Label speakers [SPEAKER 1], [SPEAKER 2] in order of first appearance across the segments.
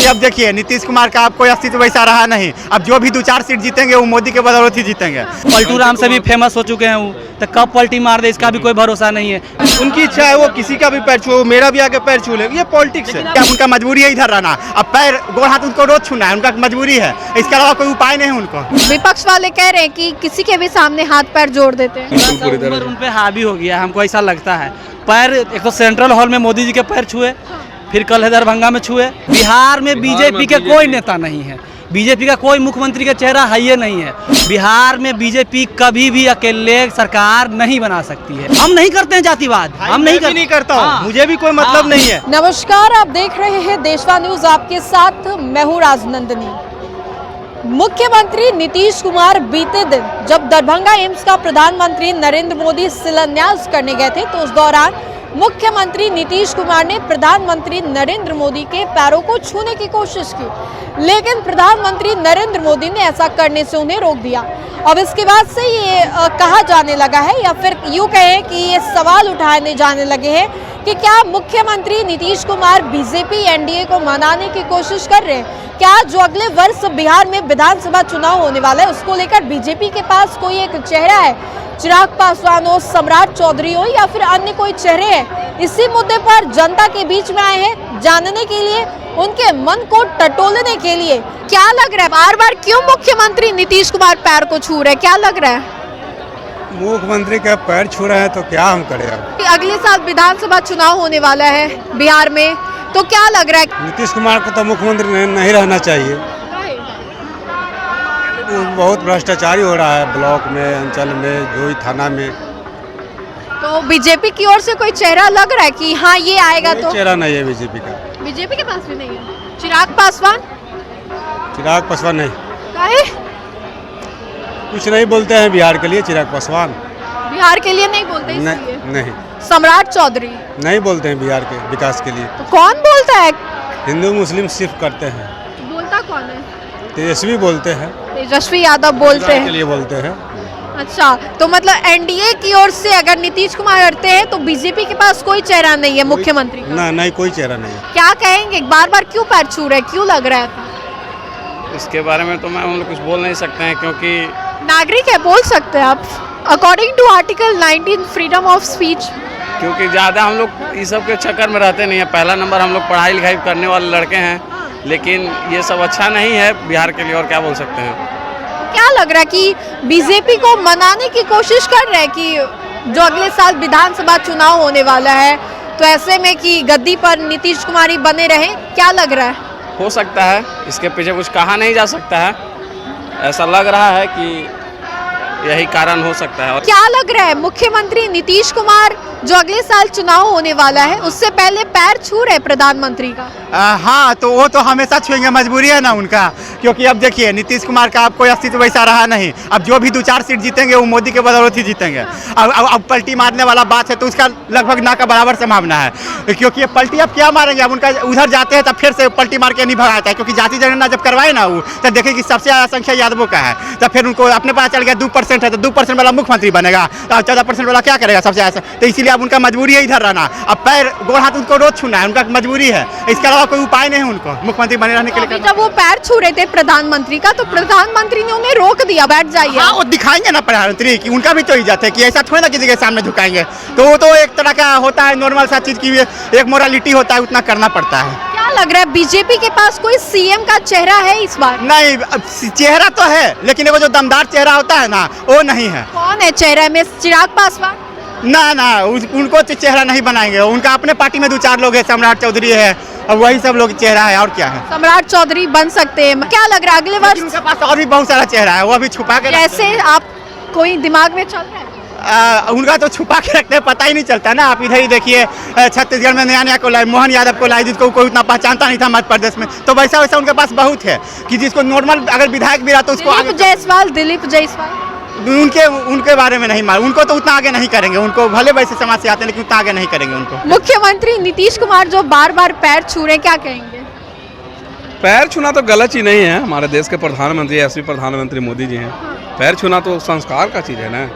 [SPEAKER 1] अब देखिए नीतीश कुमार का अब कोई अस्तित्व वैसा रहा नहीं। अब जो भी 2-4 सीट जीतेंगे वो मोदी के बदौलत ही जीतेंगे।
[SPEAKER 2] पलटू राम से भी फेमस हो चुके हैं वो, तो कब पलटी मार दे इसका भी कोई भरोसा नहीं है।
[SPEAKER 3] उनकी इच्छा है वो किसी का भी पैर छू, मेरा भी आके पैर छू ले, ये पॉलिटिक्स है।
[SPEAKER 1] क्या उनका मजबूरी है इधर रहना? अब पैर गोड़ हाथ उनको रोज छूना है, उनका मजबूरी है, इसके अलावा कोई उपाय नहीं है उनको।
[SPEAKER 4] विपक्ष वाले कह रहे हैं कि किसी के भी सामने हाथ पैर जोड़ देते हैं।
[SPEAKER 2] उम्र उन पे हावी हो गया, हमको ऐसा लगता है। पैर एक तो सेंट्रल हॉल में मोदी जी के पैर छुए, फिर कल है दरभंगा में छुए। बिहार में बीजेपी के कोई नेता नहीं है, बीजेपी का कोई मुख्यमंत्री का चेहरा है ही नहीं है। बिहार में बीजेपी कभी भी अकेले सरकार नहीं बना सकती है। हम नहीं करते हैं जातिवाद, हम नहीं
[SPEAKER 3] करता हूँ, मुझे भी कोई मतलब नहीं है।
[SPEAKER 4] नमस्कार, आप देख रहे हैं देशवा न्यूज, आपके साथ मैं हूं राजनंदनी। मुख्यमंत्री नीतीश कुमार बीते दिन जब दरभंगा एम्स का प्रधानमंत्री नरेंद्र मोदी शिलान्यास करने गए थे, तो उस दौरान मुख्यमंत्री नीतीश कुमार ने प्रधानमंत्री नरेंद्र मोदी के पैरों को छूने की कोशिश की, लेकिन प्रधानमंत्री नरेंद्र मोदी ने ऐसा करने से उन्हें रोक दिया। अब इसके बाद से ये कहा जाने लगा है, या फिर यूँ कहें कि ये सवाल उठाने जाने लगे हैं कि क्या मुख्यमंत्री नीतीश कुमार बीजेपी एनडीए को मनाने की कोशिश कर रहे हैं? क्या जो अगले वर्ष बिहार में विधानसभा चुनाव होने वाला है उसको लेकर बीजेपी के पास कोई एक चेहरा है? चिराग पासवान हो, सम्राट चौधरी हो, या फिर अन्य कोई चेहरे हैं? इसी मुद्दे पर जनता के बीच में आए हैं जानने के लिए, उनके मन को टटोलने के लिए। क्या लग रहा है बार बार क्यों मुख्यमंत्री नीतीश कुमार पैर को छू रहे हैं? क्या लग रहा है?
[SPEAKER 5] मुख्यमंत्री का पैर छू रहे हैं तो क्या हम करें अब?
[SPEAKER 4] अगले साल विधानसभा चुनाव होने वाला है बिहार में, तो क्या लग रहा है?
[SPEAKER 5] नीतीश कुमार को तो मुख्यमंत्री नहीं रहना चाहिए। बहुत भ्रष्टाचारी हो रहा है ब्लॉक में, अंचल में, जो थाना में।
[SPEAKER 4] तो बीजेपी की ओर से कोई चेहरा लग रहा है कि हाँ ये आएगा? तो
[SPEAKER 5] चेहरा नहीं है बीजेपी का।
[SPEAKER 4] बीजेपी के पास भी नहीं है। चिराग पासवान?
[SPEAKER 5] चिराग पासवान नहीं,
[SPEAKER 4] काहे?
[SPEAKER 5] कुछ नहीं बोलते हैं बिहार के लिए। चिराग पासवान
[SPEAKER 4] बिहार के लिए नहीं बोलते इसलिए?
[SPEAKER 5] नहीं।
[SPEAKER 4] सम्राट चौधरी
[SPEAKER 5] नहीं बोलते हैं बिहार के विकास के लिए।
[SPEAKER 4] तो कौन बोलता है?
[SPEAKER 5] हिंदू मुस्लिम सिर्फ करते हैं।
[SPEAKER 4] बोलता कौन है?
[SPEAKER 5] तेजस्वी बोलते हैं,
[SPEAKER 4] तेजस्वी यादव बोलते
[SPEAKER 5] के
[SPEAKER 4] हैं।
[SPEAKER 5] लिए बोलते हैं।
[SPEAKER 4] अच्छा, तो मतलब एनडीए की ओर से अगर नीतीश कुमार हटते हैं तो बीजेपी के पास कोई चेहरा नहीं है मुख्यमंत्री का?
[SPEAKER 5] नहीं, कोई चेहरा नहीं है।
[SPEAKER 4] क्या कहेंगे, बार बार क्यों पैर छू रहे, क्यों लग रहा है?
[SPEAKER 6] इसके बारे में तो हम लोग कुछ बोल नहीं सकते हैं, क्योंकि
[SPEAKER 4] नागरिक है, बोल सकते हैं आप according to article 19 freedom of speech.
[SPEAKER 6] क्योंकि ज़्यादा हम लोग इस सब के चक्कर में रहते नहीं हैं। पहला नंबर हम लोग पढ़ाई लिखाई करने वाले लड़के हैं, लेकिन ये सब अच्छा नहीं है बिहार के लिए, और क्या बोल सकते हैं।
[SPEAKER 4] क्या लग रहा है कि बीजेपी को मनाने की कोशिश कर रहे हैं कि जो अगले साल विधानसभा चुनाव होने वाला है, तो ऐसे में कि गद्दी पर नीतीश कुमार ही बने रहे? क्या लग रहा है?
[SPEAKER 6] हो सकता है, इसके पीछे कुछ कहा नहीं जा सकता है। ऐसा लग रहा है कि यही कारण हो सकता है। और
[SPEAKER 4] क्या लग रहा है मुख्यमंत्री नीतीश कुमार जो अगले साल चुनाव होने वाला है उससे पहले पैर छू रहे प्रधानमंत्री का?
[SPEAKER 1] हाँ, तो वो तो हमेशा छुएंगे, मजबूरी है ना उनका। क्योंकि अब देखिए नीतीश कुमार का अब कोई अस्तित्व वैसा रहा नहीं। अब जो भी 2-4 सीट जीतेंगे वो मोदी के बदौलत ही जीतेंगे। अब पलटी मारने वाला बात है तो उसका लगभग ना का बराबर संभावना है, क्योंकि ये पलटी अब क्या मारेंगे? अब उनका उधर जाते हैं तब फिर से पलटी मार के नहीं भगाता है, क्योंकि जाति जनगणना जब करवाए ना वो, तब देखे कि सबसे ज़्यादा संख्या यादवों का है, तब फिर उनको अपने पता चल गया 2% है तो 2% वाला मुख्यमंत्री बनेगा, तो 14% वाला क्या करेगा सबसे ज़्यादा? तो इसीलिए अब उनका मजबूरी है इधर रहना। अब पैर गोड़ हाथ उनको रोज छूना है, उनका मजबूरी है, इसके अलावा कोई उपाय नहीं है उनको मुख्यमंत्री बने रहने के लिए।
[SPEAKER 4] जब वो पैर छू रहे थे प्रधानमंत्री का, तो प्रधानमंत्री ने उन्हें रोक दिया, बैठ जाइए।
[SPEAKER 1] हाँ, वो दिखाएंगे ना प्रधानमंत्री कि उनका भी तो इज्जत है, कि ऐसा थोड़ा ना किसी के सामने झुकाएंगे। तो वो तो एक तरह का होता है, नॉर्मल सा चीज की एक मोरालिटी होता है, उतना करना पड़ता है।
[SPEAKER 4] क्या लग रहा है बीजेपी के पास कोई सीएम का चेहरा है इस बार?
[SPEAKER 1] नहीं, चेहरा तो है, लेकिन वो जो दमदार चेहरा होता है ना, वो नहीं है।
[SPEAKER 4] कौन है चेहरा में? चिराग पासवान?
[SPEAKER 1] ना, उनको चेहरा नहीं बनाएंगे। उनका अपने पार्टी में 2-4 लोग हैं, सम्राट चौधरी है, और वही सब लोग चेहरा है, और क्या है।
[SPEAKER 4] सम्राट चौधरी बन सकते हैं? क्या लग रहा है अगले वर्ष?
[SPEAKER 1] उनके पास और भी बहुत सारा चेहरा है, वो अभी छुपा के।
[SPEAKER 4] जैसे आप कोई दिमाग में चल रहा है?
[SPEAKER 1] उनका तो छुपा के रखते हैं, पता ही नहीं चलता ना। आप इधर ही देखिए, छत्तीसगढ़ में नया को लाए, मोहन यादव को लाए, जिसको कोई उतना पहचानता नहीं था मध्य प्रदेश में। तो वैसा उनके पास बहुत है कि जिसको नॉर्मल अगर विधायक भी रहा तो उसको
[SPEAKER 4] दिलीप जायसवाल
[SPEAKER 1] उनके बारे में नहीं मालूम। उनको तो उतना आगे नहीं करेंगे, उनको भले वैसे समाज से आते हैं लेकिन उतना आगे नहीं करेंगे उनको।
[SPEAKER 4] मुख्यमंत्री नीतीश कुमार जो बार बार पैर छू रहे, क्या कहेंगे?
[SPEAKER 7] पैर छूना तो गलत चीज नहीं है। हमारे देश के प्रधानमंत्री, यशस्वी प्रधानमंत्री मोदी जी हैं। पैर छूना तो संस्कार का चीज है ना।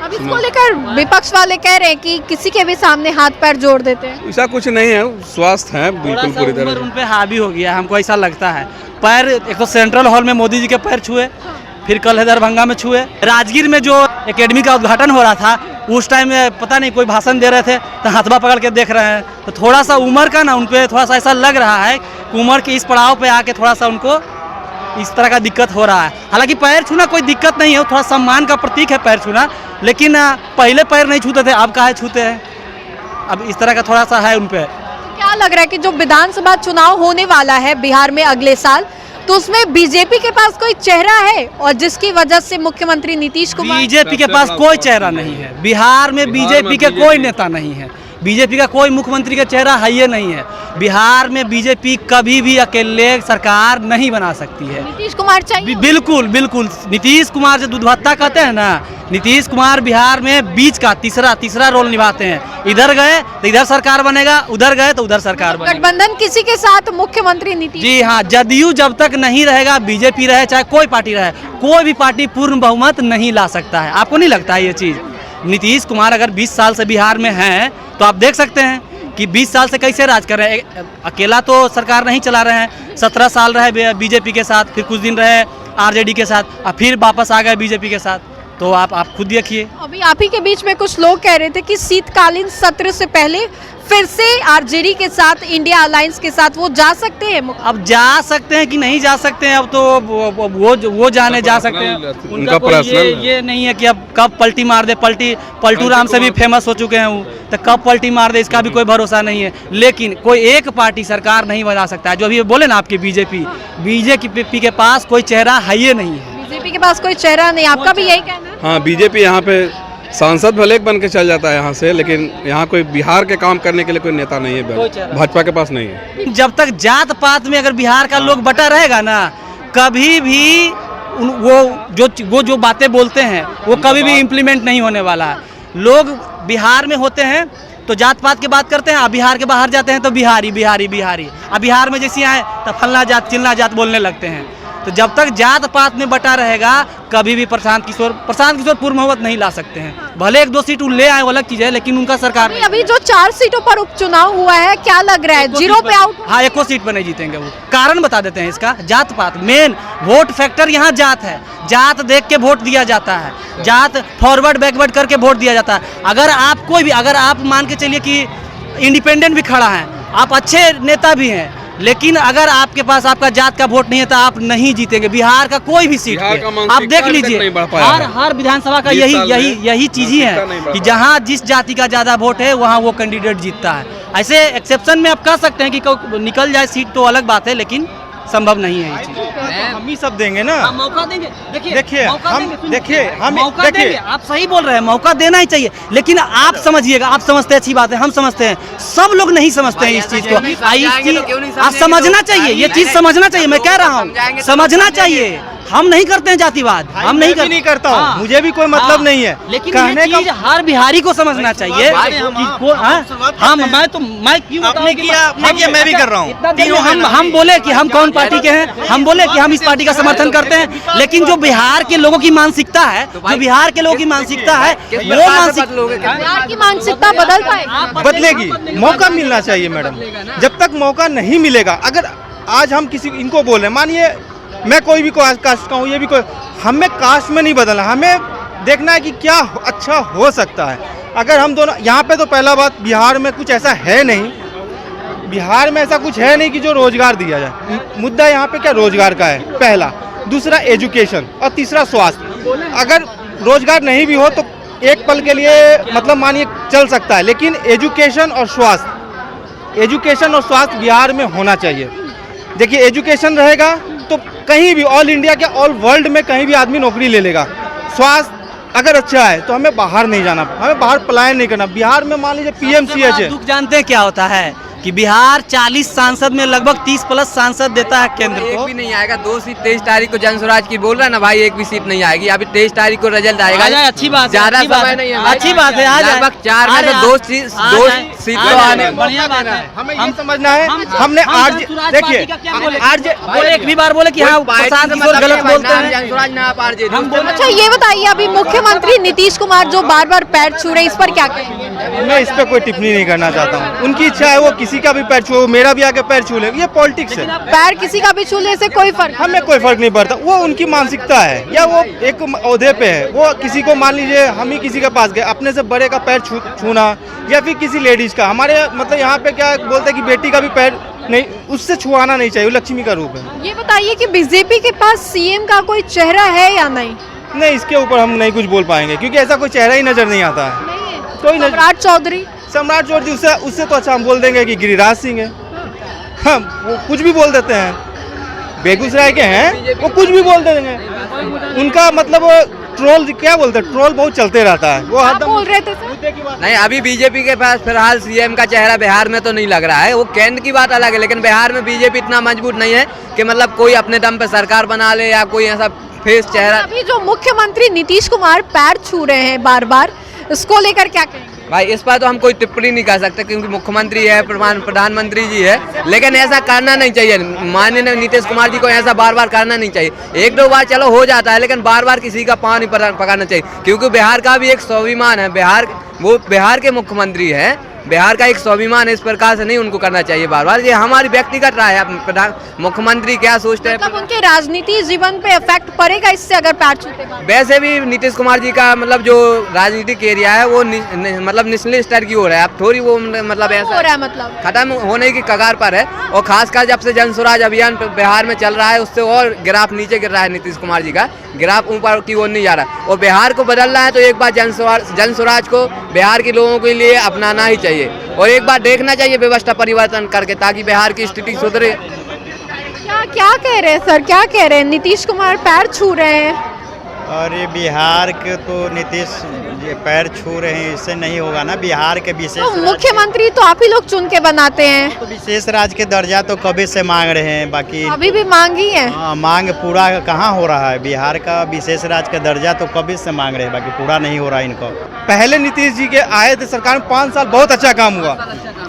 [SPEAKER 4] अब इसको लेकर विपक्ष वाले कह रहे हैं कि किसी के भी सामने हाथ पैर जोड़ देते हैं।
[SPEAKER 7] ऐसा कुछ नहीं है, स्वस्थ है बिल्कुल पूरी तरह से।
[SPEAKER 2] उन पे हावी हो गया, हमको ऐसा लगता है। पैर एक तो सेंट्रल हॉल में मोदी जी के पैर छुए, फिर कल दरभंगा में छुए, राजगीर में जो एकेडमी का उद्घाटन हो रहा था उस टाइम में पता नहीं कोई भाषण दे रहे थे तो हाथवा पकड़ के देख रहे हैं। तो थोड़ा सा उम्र का ना उन पे थोड़ा सा ऐसा लग रहा है कि उम्र के इस पड़ाव पे आके थोड़ा सा उनको इस तरह का दिक्कत हो रहा है। हालांकि पैर छूना कोई दिक्कत नहीं है, थोड़ा सम्मान का प्रतीक है पैर छूना, लेकिन पहले पैर नहीं छूते थे, अब काहे छूते हैं। अब इस तरह का थोड़ा सा है उन पे।
[SPEAKER 4] क्या लग रहा है कि जो विधानसभा चुनाव होने वाला है बिहार में अगले साल, तो उसमें बीजेपी के पास कोई चेहरा है और जिसकी वजह से मुख्यमंत्री नीतीश कुमार।
[SPEAKER 2] बीजेपी के पास कोई चेहरा नहीं है, बिहार में बीजेपी के कोई नेता नहीं है, बीजेपी का कोई मुख्यमंत्री का चेहरा है ही नहीं है। बिहार में बीजेपी कभी भी अकेले सरकार नहीं बना सकती है।
[SPEAKER 4] नीतीश कुमार चाहिए।
[SPEAKER 2] बिल्कुल बिल्कुल, नीतीश कुमार जो दूधभत्ता कहते हैं ना, नीतीश कुमार बिहार में बीच का तीसरा रोल निभाते हैं। इधर गए तो इधर सरकार बनेगा, उधर गए तो उधर सरकार बनेगा।
[SPEAKER 4] गठबंधन किसी के साथ मुख्यमंत्री नीतीश।
[SPEAKER 2] जी हाँ, जदयू जब तक नहीं रहेगा, बीजेपी रहे चाहे कोई पार्टी रहे, कोई भी पार्टी पूर्ण बहुमत नहीं ला सकता है। आपको नहीं लगता है ये चीज़? नीतीश कुमार अगर 20 साल से बिहार में हैं तो आप देख सकते हैं कि 20 साल से कैसे राज कर रहे हैं। अकेला तो सरकार नहीं चला रहे हैं, 17 साल रहे बीजेपी के साथ, फिर कुछ दिन रहे आरजेडी के साथ, और फिर वापस आ गए बीजेपी के साथ। तो आप खुद देखिए।
[SPEAKER 4] अभी आप ही के बीच में कुछ लोग कह रहे थे कि शीतकालीन सत्र से पहले फिर से आरजेडी के साथ, इंडिया अलायंस के साथ वो जा सकते हैं। अब
[SPEAKER 2] जा सकते हैं कि नहीं जा सकते हैं, अब तो वो जाने जा सकते हैं। उनका कोई ये नहीं है कि अब कब पलटी मार दे। पलटू राम से भी फेमस हो चुके हैं वो, तो कब पलटी मार दे इसका भी कोई भरोसा नहीं है। लेकिन कोई एक पार्टी सरकार नहीं बना सकता है। जो अभी बोले ना आपके बीजेपी के पास कोई चेहरा है ही नहीं है।
[SPEAKER 4] बीजेपी के पास कोई चेहरा नहीं, आपका भी यही कहना है?
[SPEAKER 7] हाँ, बीजेपी यहाँ पे सांसद भले बन के चल जाता है यहाँ से, लेकिन यहाँ कोई बिहार के काम करने के लिए कोई नेता नहीं है, भाजपा के पास नहीं है।
[SPEAKER 2] जब तक जात पात में अगर बिहार का लोग बटा रहेगा ना, कभी भी वो जो बातें बोलते हैं वो कभी भी इम्प्लीमेंट नहीं होने वाला है। लोग बिहार में होते हैं तो जात पात की बात करते हैं, अब बिहार के बाहर जाते हैं तो बिहारी। अब बिहार में जैसे आए तो फलना जात चिल्ला जात बोलने लगते हैं। तो जब तक जात पात में बटा रहेगा, कभी भी प्रशांत किशोर पूर्ण बहुमत नहीं ला सकते हैं। भले 1-2 सीट ले आए वो अलग चीज है, लेकिन उनका सरकार
[SPEAKER 4] अभी जो 4 सीटों पर उपचुनाव हुआ है, क्या लग रहा है? 0 पे आउट।
[SPEAKER 2] हाँ, 1 सीट पर नहीं जीतेंगे वो। कारण बता देते हैं इसका, जात पात। मेन वोट फैक्टर यहाँ जात है। जात देख के वोट दिया जाता है, जात फॉरवर्ड बैकवर्ड करके वोट दिया जाता है। अगर आप मान के चलिए कि इंडिपेंडेंट भी खड़ा है, आप अच्छे नेता भी हैं, लेकिन अगर आपके पास आपका जात का वोट नहीं है तो आप नहीं जीतेंगे बिहार का कोई भी सीट पे। आप देख लीजिए, हर विधानसभा का यही चीज ही है कि जहां जिस जाति का ज्यादा वोट है वहां वो कैंडिडेट जीतता है। ऐसे एक्सेप्शन में आप कह सकते हैं कि निकल जाए सीट तो अलग बात है, लेकिन संभव नहीं है ये चीज।
[SPEAKER 3] हम ही सब देंगे ना,
[SPEAKER 2] मौका देंगे।
[SPEAKER 3] देखिए
[SPEAKER 2] आप सही बोल रहे हैं, मौका देना ही चाहिए। लेकिन आप समझिएगा, आप समझते हैं अच्छी बात है, हम समझते हैं, सब लोग नहीं समझते हैं इस चीज को। आप समझना चाहिए, ये चीज समझना चाहिए। मैं कह रहा हूँ समझना चाहिए। हम नहीं करते हैं जातिवाद, हम नहीं
[SPEAKER 3] करता हूँ, मुझे भी कोई मतलब नहीं है,
[SPEAKER 2] लेकिन कहने ये चीज हर बिहारी को समझना चाहिए
[SPEAKER 3] मैं भी कर रहा हूँ।
[SPEAKER 2] हम बोले कि हम कौन पार्टी के हैं, हम बोले कि हम इस पार्टी का समर्थन करते हैं, लेकिन जो बिहार के लोगों की मानसिकता है, जो बिहार के लोगों की मानसिकता है, वो
[SPEAKER 4] बिहार की मानसिकता बदल पाएगी,
[SPEAKER 3] बदलेगी। मौका मिलना चाहिए मैडम। जब तक मौका नहीं मिलेगा, अगर आज हम किसी इनको बोल रहे, मानिए मैं कोई भी कास्ट का हूँ, ये भी कोई, हमें कास्ट में नहीं बदलना, हमें देखना है कि क्या अच्छा हो सकता है। अगर हम दोनों यहाँ पे, तो पहला बात, बिहार में कुछ ऐसा है नहीं, बिहार में ऐसा कुछ है नहीं कि जो रोजगार दिया जाए। मुद्दा यहाँ पे क्या रोजगार का है, पहला। दूसरा एजुकेशन, और तीसरा स्वास्थ्य। अगर रोजगार नहीं भी हो तो एक पल के लिए मतलब मानिए चल सकता है, लेकिन एजुकेशन और स्वास्थ्य बिहार में होना चाहिए। देखिए, एजुकेशन रहेगा तो कहीं भी, ऑल इंडिया के, ऑल वर्ल्ड में कहीं भी आदमी नौकरी ले लेगा। स्वास्थ्य अगर अच्छा है तो हमें बाहर नहीं जाना, हमें बाहर पलायन नहीं करना। बिहार में मान लीजिए PMCH है।
[SPEAKER 2] दुख जानते हैं क्या होता है कि बिहार 40 सांसद में लगभग 30 प्लस सांसद देता है केंद्र
[SPEAKER 8] एक
[SPEAKER 2] को।
[SPEAKER 8] भी नहीं आएगा। 2 सीट 23 तारीख को जनस्वराज की बोल रहा है ना भाई, एक भी सीट नहीं आएगी। अभी 23 तारीख को रिजल्ट आएगा।
[SPEAKER 2] आ जाए, अच्छी बात है,
[SPEAKER 8] ज्यादा
[SPEAKER 2] अच्छी बात
[SPEAKER 8] समय
[SPEAKER 2] है,
[SPEAKER 8] नहीं है भाई।
[SPEAKER 2] अच्छी बात है, आ जाए।
[SPEAKER 8] लगभग 4 में से 2 सीट तो आने।
[SPEAKER 2] बढ़िया बात है।
[SPEAKER 3] हमें ये समझना है, हमने आज देखिए आज
[SPEAKER 2] बोले एक भी बार बोले कि हाँ प्रशांत किशोर गलत बोलते हैं।
[SPEAKER 8] जनस्वराज ना आप आरजेडी।
[SPEAKER 4] अच्छा ये बताइए, अभी मुख्यमंत्री नीतीश कुमार जो बार बार पैर छू रहे हैं, इस पर क्या कहेंगे?
[SPEAKER 3] मैं इस पे कोई टिप्पणी नहीं करना चाहता हूँ। उनकी इच्छा है, वो किसी का भी पैर छू, मेरा भी आके पैर छू ले, ये पॉलिटिक्स है।
[SPEAKER 4] पैर किसी का भी छूने से कोई फर्क
[SPEAKER 3] हमें कोई फर्क नहीं पड़ता। वो उनकी मानसिकता है, या वो एक ओहदे पे है। वो किसी को मान लीजिए हम ही किसी के पास गए, अपने से बड़े का पैर छूना, या फिर किसी लेडीज का, हमारे मतलब यहाँ पे क्या बोलते हैं कि बेटी का भी पैर नहीं, उससे छुआना नहीं चाहिए। वो लक्ष्मी का रूप है।
[SPEAKER 4] ये बताइए कि बीजेपी के पास सीएम का कोई चेहरा है या नहीं?
[SPEAKER 3] नहीं, इसके ऊपर हम नहीं कुछ बोल पाएंगे, क्योंकि ऐसा कोई चेहरा ही नजर नहीं आता है। कोई नजर,
[SPEAKER 4] सम्राट चौधरी
[SPEAKER 3] उससे तो अच्छा हम बोल देंगे कि गिरिराज सिंह है। हाँ, वो कुछ भी बोल देते हैं। बेगूसराय के हैं, वो कुछ भी बोल देंगे। उनका मतलब ट्रोल, क्या बोलते हैं, ट्रोल बहुत चलते रहता है। वो
[SPEAKER 4] आप बोल रहे थे सर?
[SPEAKER 8] नहीं, अभी बीजेपी के पास फिलहाल सीएम का चेहरा बिहार में तो नहीं लग रहा है। वो केंद्र की बात अलग है, लेकिन बिहार में बीजेपी इतना मजबूत नहीं है कि मतलब कोई अपने दम पे सरकार बना ले या कोई ऐसा फेस चेहरा।
[SPEAKER 4] अभी जो मुख्यमंत्री नीतीश कुमार पैर छू रहे हैं बार बार, इसको लेकर क्या कहेंगे?
[SPEAKER 8] भाई इस पर तो हम कोई टिप्पणी नहीं कर सकते, क्योंकि मुख्यमंत्री है, प्रधानमंत्री जी है। लेकिन ऐसा करना नहीं चाहिए। माननीय नीतीश कुमार जी को ऐसा बार बार करना नहीं चाहिए। 1-2 बार चलो हो जाता है, लेकिन बार बार किसी का पाँव नहीं पकड़ना चाहिए, क्योंकि बिहार का भी एक स्वाभिमान है। वो बिहार के मुख्यमंत्री हैं, बिहार का एक स्वाभिमान है। इस प्रकार से नहीं उनको करना चाहिए बार बार। ये हमारी व्यक्तिगत राय है। मुख्यमंत्री क्या सोचते हैं,
[SPEAKER 4] मतलब उनके राजनीति जीवन पे इफेक्ट पड़ेगा इससे अगर पैर छूते हैं?
[SPEAKER 8] वैसे भी नीतीश कुमार जी का मतलब जो राजनीतिक एरिया है वो मतलब निचले स्तर की ओर है। अब थोड़ी वो मतलब ऐसा
[SPEAKER 4] हो रहा है, मतलब
[SPEAKER 8] खत्म होने की कगार पर है। और खासकर जब से जन स्वराज अभियान बिहार में चल रहा है, उससे और ग्राफ नीचे गिर रहा है। नीतीश कुमार जी का ग्राफ ऊपर की ओर नहीं जा रहा। और बिहार को बदलना है तो एक बार जन स्वराज को बिहार के लोगों के लिए अपनाना ही चाहिए, और एक बार देखना चाहिए व्यवस्था परिवर्तन करके, ताकि बिहार की स्थिति सुधरे।
[SPEAKER 4] क्या कह रहे हैं सर, क्या कह रहे हैं? नीतीश कुमार पैर छू रहे हैं।
[SPEAKER 1] और ये बिहार के तो नीतीश जी पैर छू रहे हैं, इससे नहीं होगा ना। बिहार के विशेष
[SPEAKER 4] तो मुख्यमंत्री तो आप ही लोग चुन के बनाते हैं।
[SPEAKER 1] तो विशेष राज्य के दर्जा तो कभी से मांग रहे हैं, बाकी
[SPEAKER 4] अभी भी मांगी है।
[SPEAKER 1] मांग पूरा कहाँ हो रहा है। बिहार का विशेष राज्य का दर्जा तो कभी से मांग रहे हैं, बाकी पूरा नहीं हो रहा है इनको।
[SPEAKER 3] पहले नीतीश जी के आए थे सरकार में 5 साल, बहुत अच्छा काम हुआ।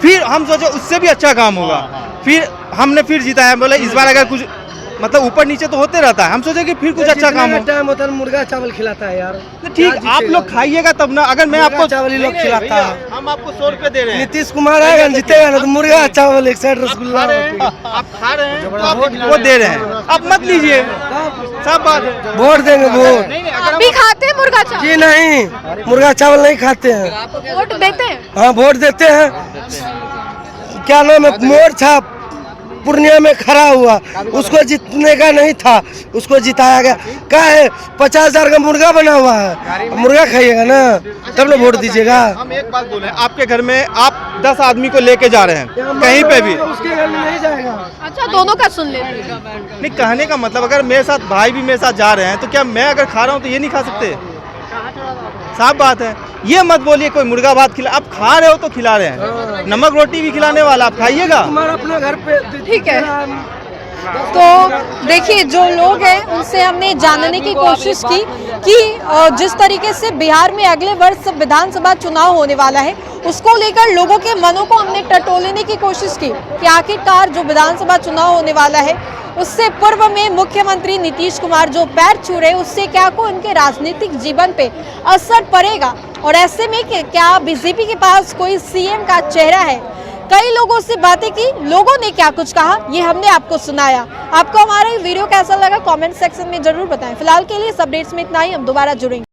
[SPEAKER 3] फिर हम सोचे उससे भी अच्छा काम होगा, फिर हमने फिर जिताया। बोले इस बार अगर कुछ मतलब ऊपर नीचे तो होते रहता है, हम सोचे कि फिर कुछ अच्छा काम हो।
[SPEAKER 9] टाइम होता है मुर्गा चावल खिलाता है यार।
[SPEAKER 3] ठीक, आप लोग खाइएगा तब ना। अगर मैं आपको
[SPEAKER 9] चावल ही लोग खिलाता है।
[SPEAKER 3] हम आपको 100 रुपए दे रहे हैं।
[SPEAKER 9] नीतीश कुमार आएगा जीतेगा ना तो मुर्गा चावल एक साइड रसगुल्ला
[SPEAKER 3] आप खा रहे हैं तो आप वो दे रहे हैं, आप मत लीजिए। सब बात है,
[SPEAKER 9] वोट देंगे वोट।
[SPEAKER 4] आप भी खाते हैं मुर्गा चावल?
[SPEAKER 9] जी नहीं, मुर्गा चावल नहीं खाते हैं।
[SPEAKER 4] वोट देते हैं?
[SPEAKER 9] हाँ वोट देते हैं। क्या नाम है, मोर्चा पूर्णिया में खड़ा हुआ, उसको जीतने का नहीं था, उसको जिताया गया। क्या है, 50,000 का मुर्गा बना हुआ है, मुर्गा खाइएगा ना तब ना वोट दीजिएगा।
[SPEAKER 3] हम एक बात बोले, आपके घर में आप 10 आदमी को लेके जा रहे हैं कहीं पे भी,
[SPEAKER 9] उसके घर में नहीं जाएगा।
[SPEAKER 4] अच्छा, दोनों का सुन लेते हैं।
[SPEAKER 3] नहीं, कहने का मतलब अगर मेरे साथ भाई भी मेरे साथ जा रहे हैं तो क्या मैं अगर खा रहा हूँ तो ये नहीं खा सकते? साफ बात है। ये मत बोलिए कोई मुर्गा भात खिला, आप खा रहे हो तो खिला रहे हैं। नमक रोटी भी खिलाने वाला, आप खाइएगा।
[SPEAKER 9] अपने घर पे
[SPEAKER 4] ठीक है। तो देखिए, जो लोग हैं उनसे हमने जानने की कोशिश की कि जिस तरीके से बिहार में अगले वर्ष विधानसभा चुनाव होने वाला है, उसको लेकर लोगों के मनों को हमने टटोलने की कोशिश की कि आखिरकार जो विधानसभा चुनाव होने वाला है उससे पूर्व में मुख्यमंत्री नीतीश कुमार जो पैर छू रहे, उससे क्या को उनके राजनीतिक जीवन पे असर पड़ेगा, और ऐसे में क्या बीजेपी के पास कोई सीएम का चेहरा है। कई लोगों से बातें की, लोगों ने क्या कुछ कहा ये हमने आपको सुनाया। आपको हमारा ये वीडियो कैसा लगा कमेंट सेक्शन में जरूर बताएं। फिलहाल के लिए इस अपडेट्स में इतना ही, हम दोबारा जुड़ेंगे।